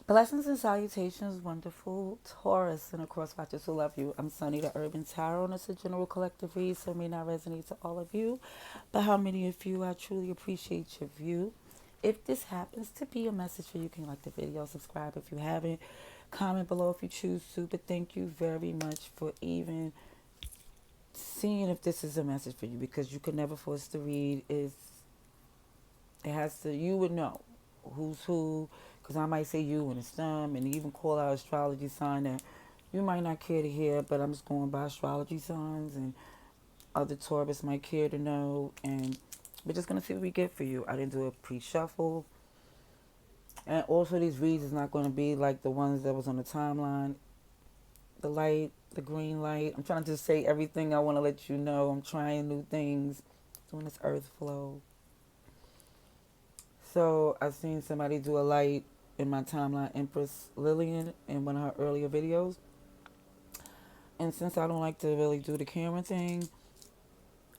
Blessings and salutations, wonderful Taurus and across watchers who love you. I'm Sunny, the Urban Tarot, and it's a general collective read, so it may not resonate to all of you. But how many of you, I truly appreciate your view. If this happens to be a message for you, can you like the video, subscribe if you haven't, comment below if you choose to. But thank you very much for even seeing if this is a message for you, because you could never force to read. It has to, you would know who's who, because I might say you and it's them, and even call out astrology sign that you might not care to hear, but I'm just going by astrology signs, and other Taurus might care to know, and we're just going to see what we get for you. I didn't do a pre-shuffle, and also these reads is not going to be like the ones that was on the timeline. The light, the green light, I'm trying to just say everything I want to let you know. I'm trying new things, doing this earth flow. So I've seen somebody do a light in my timeline, Empress Lillian, in one of her earlier videos. And since I don't like to really do the camera thing,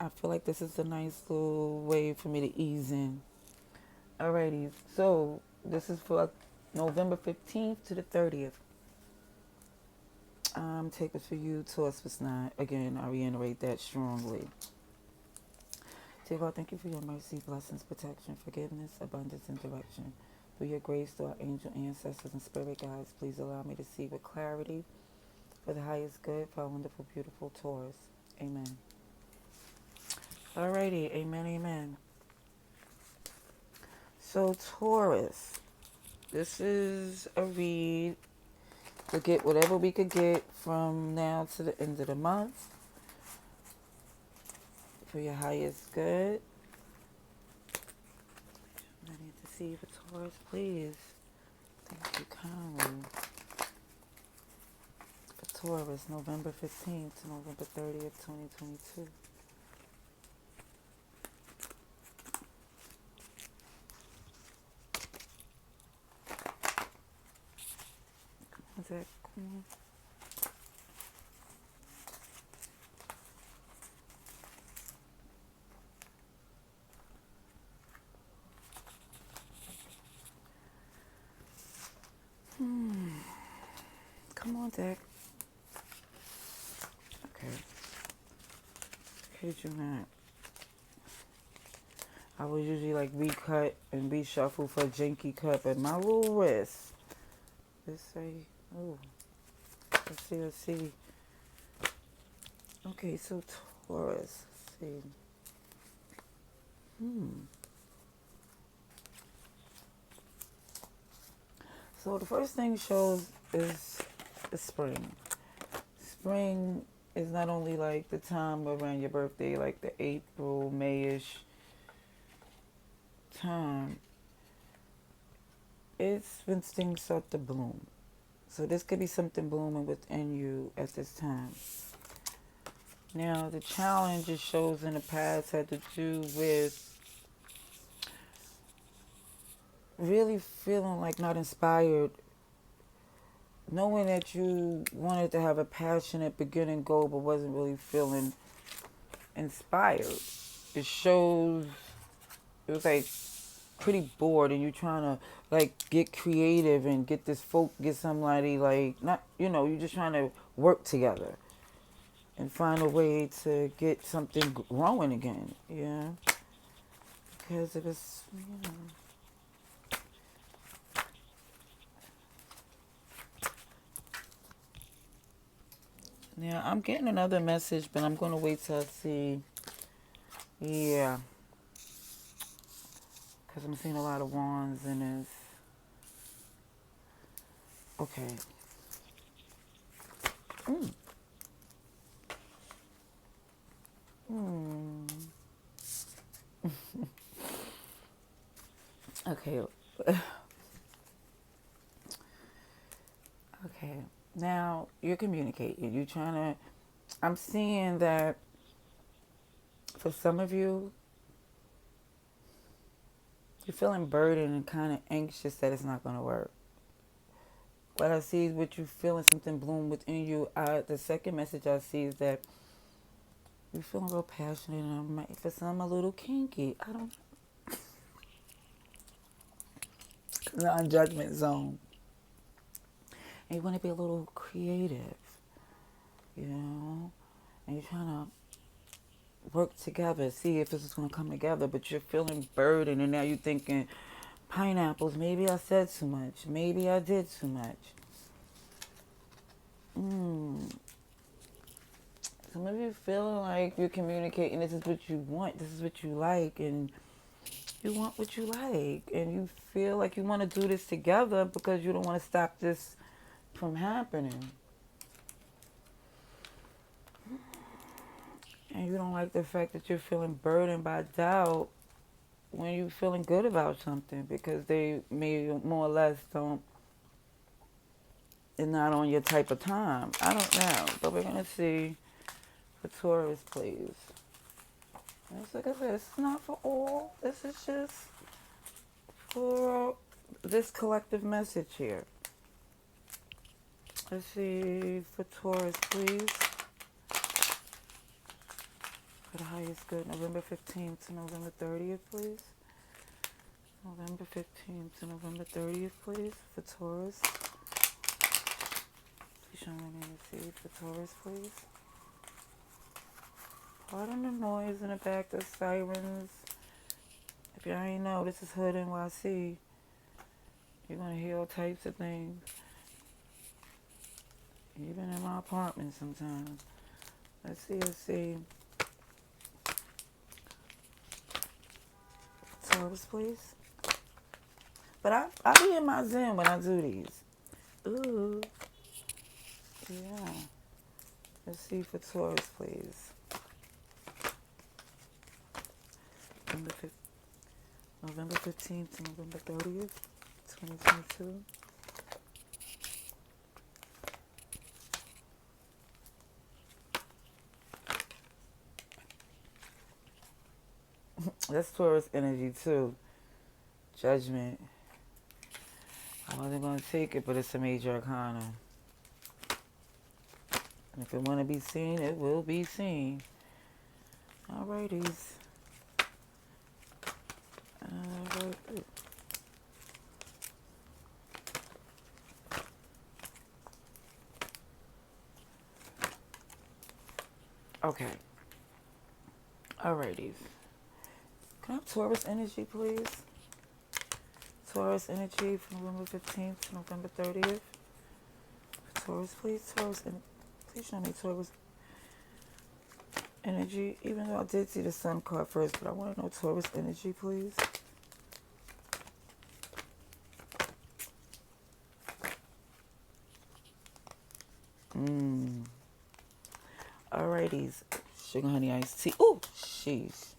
I feel like this is a nice little way for me to ease in. Alrighty, so this is for November 15th to the 30th. Take it for you, Taurus was not. Again, I reiterate that strongly. Dear God, thank you for your mercy, blessings, protection, forgiveness, abundance, and direction. Through your grace, through our angel ancestors and spirit guides, please allow me to see with clarity for the highest good for our wonderful, beautiful Taurus. Amen. Alrighty, amen, amen. So Taurus, this is a read to get whatever we could get from now to the end of the month for your highest good. I need to see for Taurus, please. Thank you kindly. For Taurus, November 15th to November 30th, 2022. Is that cool? Come on, deck. Okay. Kid you not. I would usually like recut and reshuffle for a janky cut, but my little wrist. Let's say, oh, let's see. Okay, so Taurus, let's see. So the first thing shows is spring. Spring is not only like the time around your birthday, like the April, Mayish time. It's when things start to bloom. So this could be something blooming within you at this time. Now the challenge it shows in the past had to do with really feeling like not inspired, knowing that you wanted to have a passionate beginning goal but wasn't really feeling inspired. It shows it was like pretty bored and you trying to like get creative and get this get somebody like not you're just trying to work together and find a way to get something growing again. Yeah, because it was Yeah, I'm getting another message, but I'm gonna wait till I see. Yeah, because I'm seeing a lot of wands in this. Okay. Mm. Mm. Okay. Okay. Now you're communicating. You're trying to. I'm seeing that for some of you, you're feeling burdened and kind of anxious that it's not going to work. What I see is what you feeling something bloom within you. The second message I see is that you're feeling real passionate and for some a little kinky. I don't Non-judgment zone. and you want to be a little creative, you know, and you're trying to work together, see if this is going to come together, but you're feeling burdened, and now you're thinking, pineapples, maybe I said too much, maybe I did too much. Some of you feeling like you're communicating, this is what you want, this is what you like, and you want what you like, and you feel like you want to do this together because you don't want to stop this from happening. And you don't like the fact that you're feeling burdened by doubt when you're feeling good about something, because they may more or less don't, it's not on your type of time. I don't know, but we're going to see for Taurus, please. Let's look at this. It's not for all. This is just for this collective message here. Let's see for Taurus, please. For the highest good, November 15th to November 30th, please. November 15th to November 30th, please, for Taurus. Please show me the seed for Taurus, please. Pardon the noise in the back, the sirens. If you already know, this is Hood NYC. You're going to hear all types of things. Even in my apartment sometimes. Let's see. Taurus, please. But I be in my zen when I do these. Ooh. Yeah. Let's see for Taurus, please. November 15th to November 30th, 2022. That's Taurus energy too. Judgment. I wasn't going to take it, but it's a major arcana. And if it want to be seen, it will be seen. Alrighties. Alright. Okay. Alrighties. Can I have Taurus energy, please? Taurus energy from November 15th to November 30th. Taurus, please. Please show me Taurus energy. Even though I did see the Sun card first, but I want to know Taurus energy, please. Alrighties. Sugar honey iced tea. Ooh, sheesh.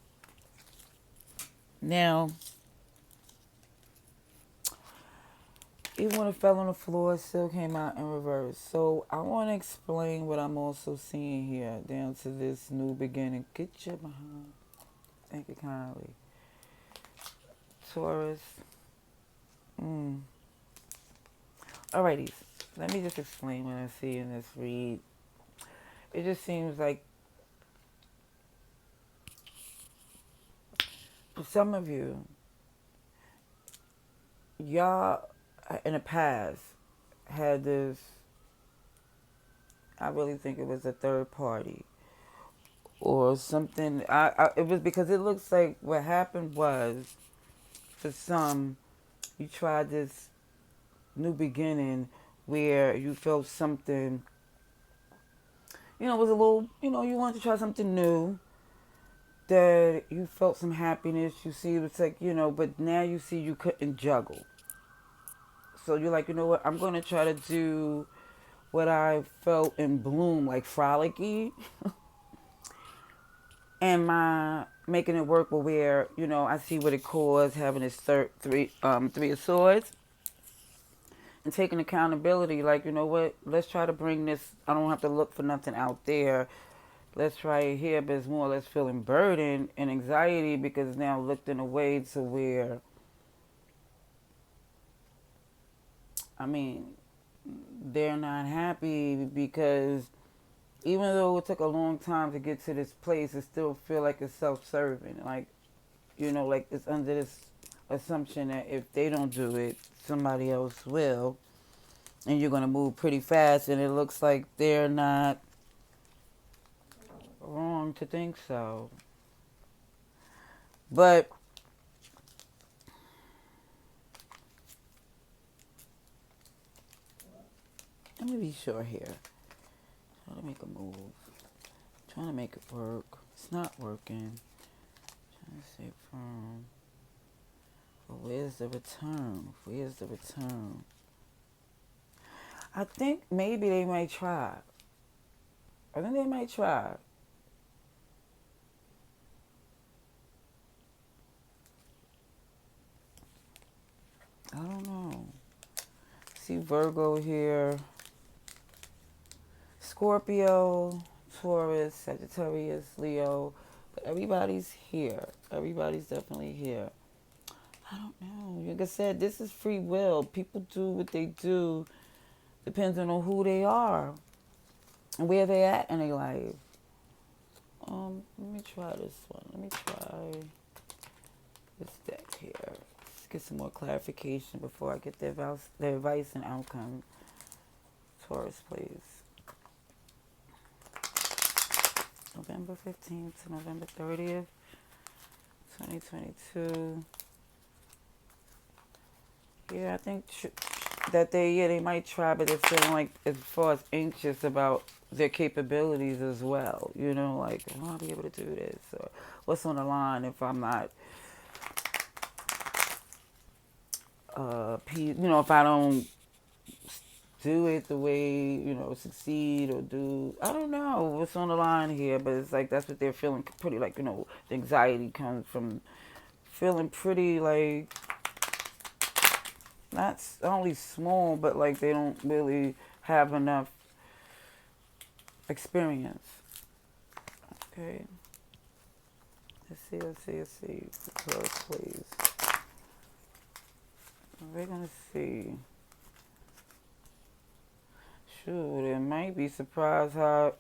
Now, even when it fell on the floor, it still came out in reverse. So I want to explain what I'm also seeing here down to this new beginning. Get your behind. Thank you kindly. Taurus. Alrighty. Let me just explain what I see in this read. It just seems like for some of you, y'all in the past had this, I really think it was a third party or something. It was because it looks like what happened was, for some, you tried this new beginning where you felt something, it was a little, you wanted to try something new, that you felt some happiness. You see, it's like, but now you see you couldn't juggle. So you're like, you know what, I'm going to try to do what I felt in bloom, like frolicky. And my making it work where, I see what it caused, having this three of swords. And taking accountability, like, you know what, let's try to bring this, I don't have to look for nothing out there. Let's try it here, but it's more or less feeling burden and anxiety because it's now looked in a way to where, they're not happy because even though it took a long time to get to this place, it still feel like it's self-serving. Like, like it's under this assumption that if they don't do it, somebody else will. and you're going to move pretty fast, and it looks like they're not wrong to think so. But let me be sure here. Trying to make a move. Trying to make it work. It's not working. Trying to stay firm. But where's the return? Where's the return? I think maybe they might try. I think they might try. I don't know. See Virgo here. Scorpio, Taurus, Sagittarius, Leo. But everybody's here. Everybody's definitely here. I don't know. Like I said, this is free will. People do what they do depending on who they are and where they at in their life. Let me try this one. Let me try this deck here. Let's get some more clarification before I get the advice and outcome. Taurus, please. November 15th to November 30th, 2022. Yeah, I think that they might try, but they're feeling like as far as anxious about their capabilities as well. You know, like, will I be able to do this? Or what's on the line if I'm not, if I don't do it the way, succeed or do, I don't know what's on the line here, but it's like that's what they're feeling pretty like, the anxiety comes from feeling pretty like, not only small, but like they don't really have enough experience. Okay. Let's see. Taurus, please. We're gonna see. Shoot, it might be surprised how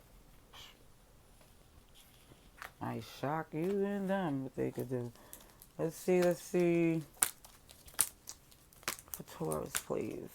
I shock you and them what they could do. Let's see. For Taurus, please.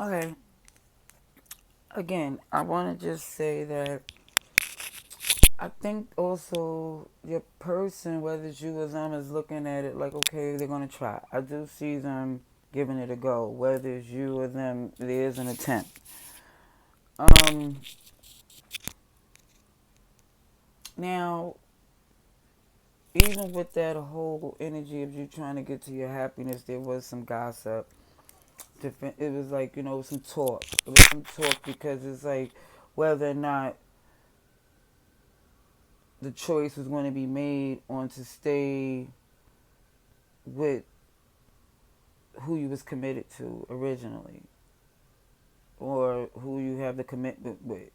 Okay. Again, I want to just say that I think also your person, whether it's you or them, is looking at it like, okay, they're going to try. I do see them giving it a go. Whether it's you or them, there's an attempt. Now, even with that whole energy of you trying to get to your happiness, there was some gossip. It was like, some talk. It was some talk because it's like whether or not the choice was going to be made on to stay with who you was committed to originally or who you have the commitment with.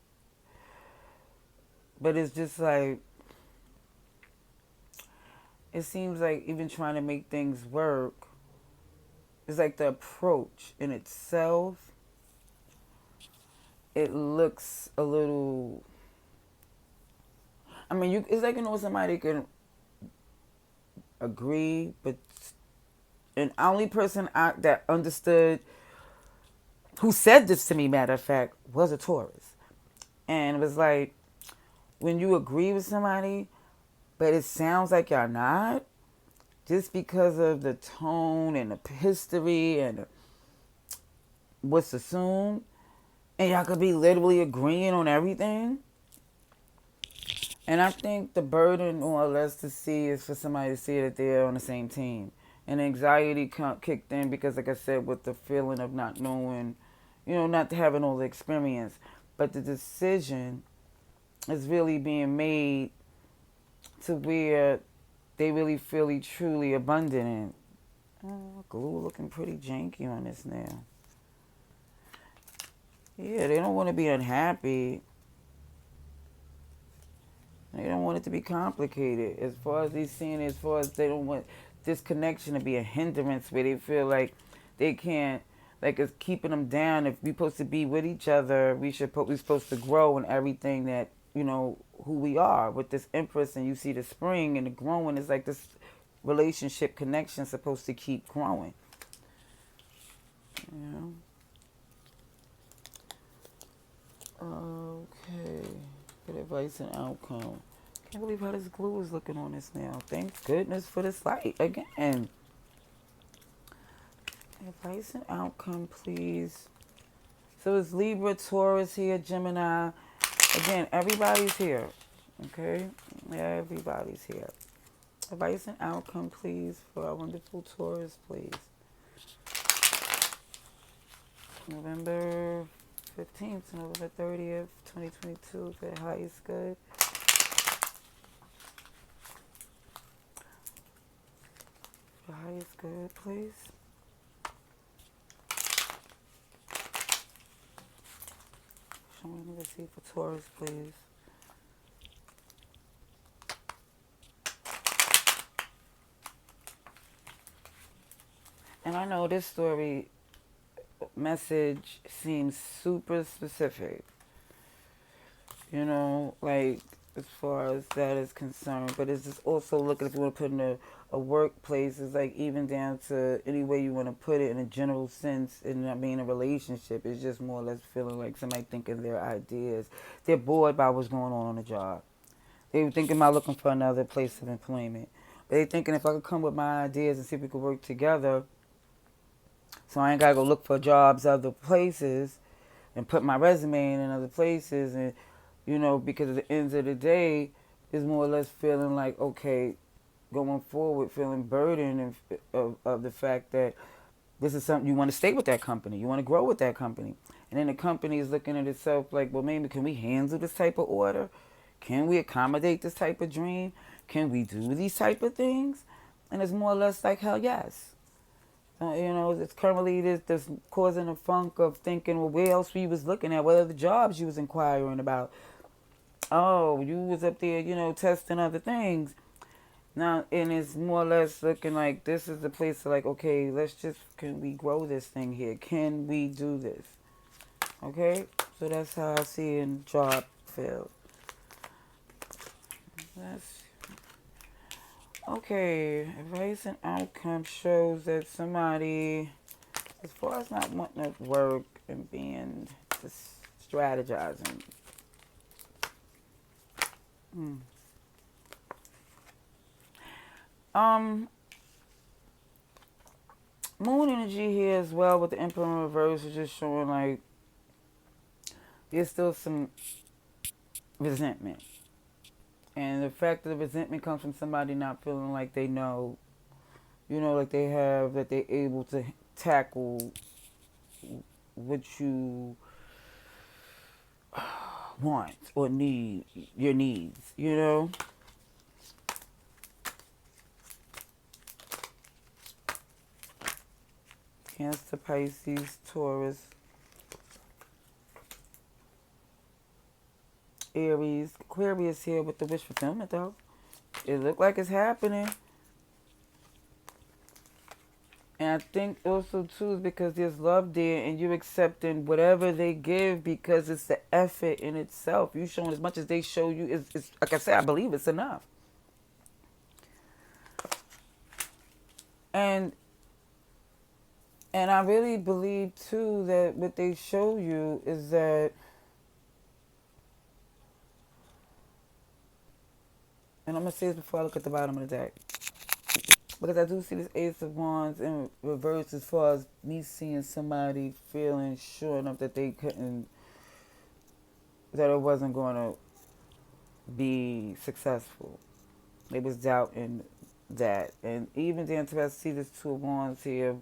But it's just like, it seems like even trying to make things work, it's like the approach in itself, it looks a little, I mean, it's like, somebody can agree, but an only person that understood, who said this to me, matter of fact, was a Taurus. And it was like, when you agree with somebody, but it sounds like y'all not, just because of the tone and the history and what's assumed, and y'all could be literally agreeing on everything. And I think the burden, more or less, to see is for somebody to see that they're on the same team. And anxiety kicked in because, like I said, with the feeling of not knowing, not having all the experience, but the decision is really being made to where they really feel truly abundant. And glue looking pretty janky on this now. Yeah, they don't want to be unhappy. They don't want it to be complicated. As far as they seeing, as far as they don't want this connection to be a hindrance where they feel like they can't, like it's keeping them down. If we're supposed to be with each other, we're supposed to grow in everything that who we are with this Empress, and you see the spring and the growing is like this relationship connection supposed to keep growing. You know. Okay. Good advice and outcome. Can't believe how this glue is looking on this now. Thank goodness for this light again. Advice and outcome, please. So it's Libra, Taurus here, Gemini. Again, everybody's here. Okay? Everybody's here. Advice and outcome, please, for our wonderful Taurus, please. November 15th to November 30th, 2022, for the highest good. The highest good, please. Show me the receipt for Taurus, please. And I know this story message seems super specific. Like as far as that is concerned. But it's just also looking if you want to put in a workplace, it's like even down to any way you want to put it in a general sense, and not being a relationship. It's just more or less feeling like somebody thinking their ideas. They're bored by what's going on the job. They were thinking about looking for another place of employment. But they thinking if I could come with my ideas and see if we could work together, so I ain't got to go look for jobs other places and put my resume in other places. And, because at the end of the day, it's more or less feeling like, okay, going forward, feeling burdened of the fact that this is something you want to stay with that company. You want to grow with that company. And then the company is looking at itself like, well, maybe can we handle this type of order? Can we accommodate this type of dream? Can we do these type of things? And it's more or less like, hell yes. It's currently this causing a funk of thinking, well, where else we was looking at? What other jobs you was inquiring about? Oh, you was up there, testing other things. Now, and it's more or less looking like this is the place to like, okay, can we grow this thing here? Can we do this? Okay? So that's how I see in job field. Okay, advice and outcome shows that somebody, as far as not wanting to work and being just strategizing. Moon energy here as well with the Emperor in reverse is just showing like there's still some resentment. And the fact that the resentment comes from somebody not feeling like they know, like that they're able to tackle what you want or need, your needs, Cancer, Pisces, Taurus, Aries, Aquarius here with the wish fulfillment though. It looked like it's happening. And I think also too is because there's love there and you're accepting whatever they give because it's the effort in itself. You showing as much as they show you is like I said, I believe it's enough. And I really believe too that what they show you is that, and I'm going to say this before I look at the bottom of the deck, because I do see this Ace of Wands in reverse as far as me seeing somebody feeling sure enough that they couldn't, that it wasn't going to be successful. They was doubting that. And even down to I see this Two of Wands here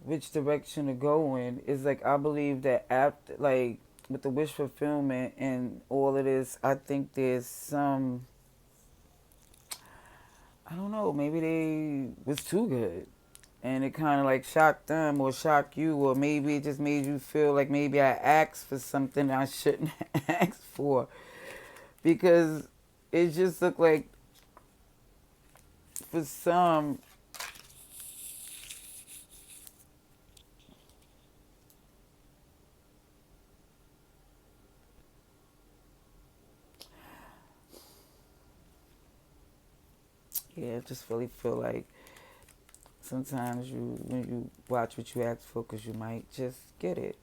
which direction to go in. Is like I believe that after, like with the wish fulfillment and all of this, I think there's some, I don't know, maybe they was too good. And it kind of like shocked them or shocked you, or maybe it just made you feel like maybe I asked for something I shouldn't ask for. Because it just looked like for some, yeah, I just really feel like sometimes you, when you watch what you ask for, because you might just get it.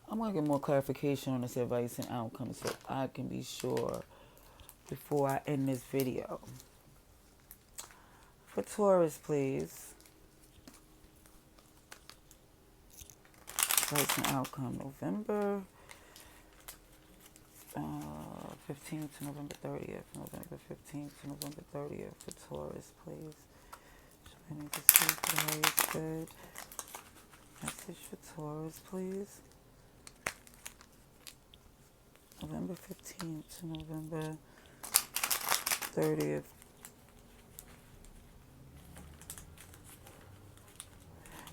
I'm going to get more clarification on this advice and outcome so I can be sure before I end this video. For Taurus, please. Advice and outcome November 15th to November 30th. November 15th to November 30th for Taurus, please. I need to see for the highest good. Message for Taurus, please. November 15th to November 30th.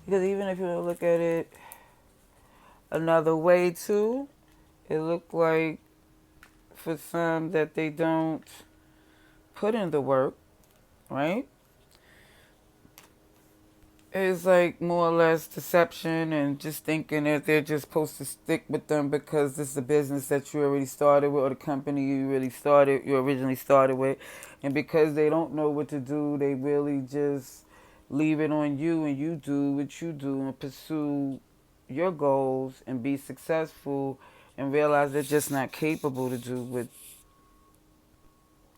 Because even if you look at it another way too, it looked like for some that they don't put in the work, right? It's like more or less deception and just thinking that they're just supposed to stick with them because this is a business that you already started with, or the company you originally started with. And because they don't know what to do, they really just leave it on you, and you do what you do and pursue your goals and be successful, and realize they're just not capable to do what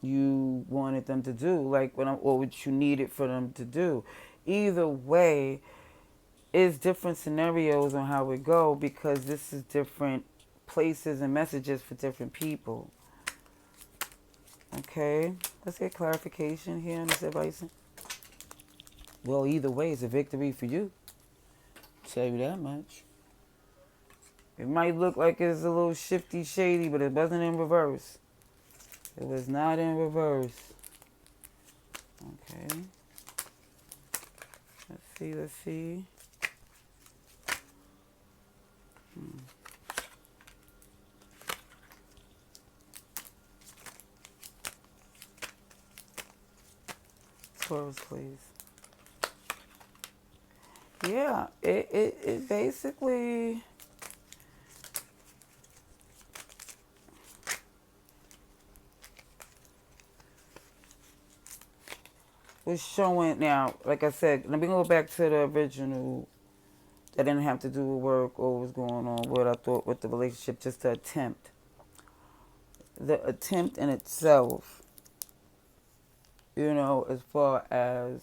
you wanted them to do, like or what you needed for them to do. Either way, it's different scenarios on how it go, because this is different places and messages for different people. Okay, let's get clarification here on this advice. Well, either way, it's a victory for you. I'll tell you that much. It might look like it's a little shifty, shady, but it wasn't in reverse. It was not in reverse. Okay. Let's see. Taurus, please. Yeah, it basically was showing. Now, like I said, let me go back to the original. That didn't have to do with work or what was going on, what I thought with the relationship, just the attempt. The attempt in itself, as far as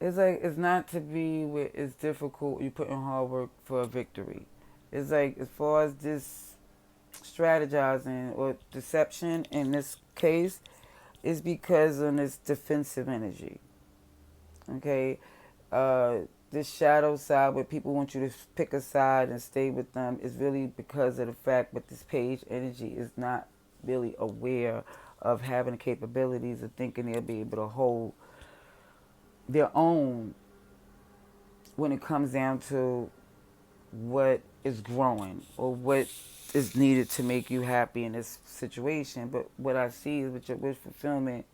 it's like, it's not to be where it's difficult, you put in hard work for a victory. It's like, as far as this strategizing or deception in this case, is because of this defensive energy. Okay? This shadow side where people want you to pick a side and stay with them is really because of the fact that this page energy is not really aware of having the capabilities of thinking they'll be able to hold their own when it comes down to what is growing or what is needed to make you happy in this situation. But what I see is with your wish fulfillment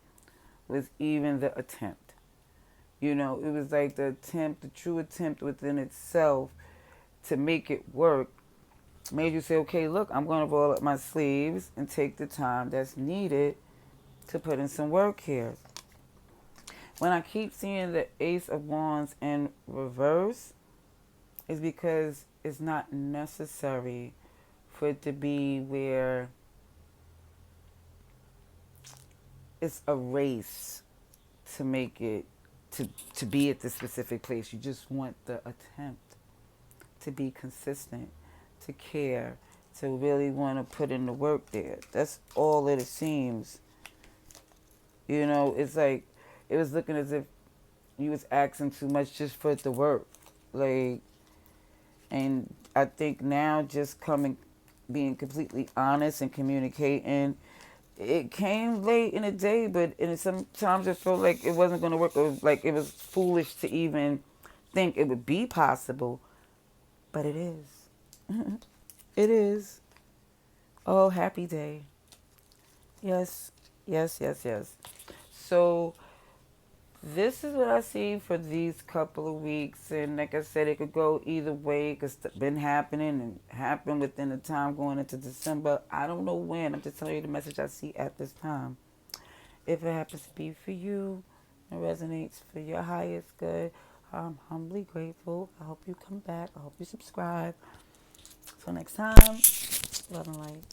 was even the attempt. It was like the attempt, the true attempt within itself to make it work made you say, okay, look, I'm going to roll up my sleeves and take the time that's needed to put in some work here. When I keep seeing the Ace of Wands in reverse, is because it's not necessary for it to be where it's a race to make it to to be at this specific place. You just want the attempt to be consistent, to care, to really want to put in the work there. That's all it seems. It's like it was looking as if you was asking too much just for it to work. Like, and I think now just being completely honest and communicating, it came late in the day, but sometimes it felt like it wasn't going to work, or like it was foolish to even think it would be possible, but it is. It is. Oh, happy day. Yes, yes, yes, yes. So this is what I see for these couple of weeks, and like I said, it could go either way because it's been happening and happened within the time going into December. I don't know when. I'm just telling you the message I see at this time. If it happens to be for you and resonates for your highest good, I'm humbly grateful. I hope you come back. I hope you subscribe. Till next time, love and light.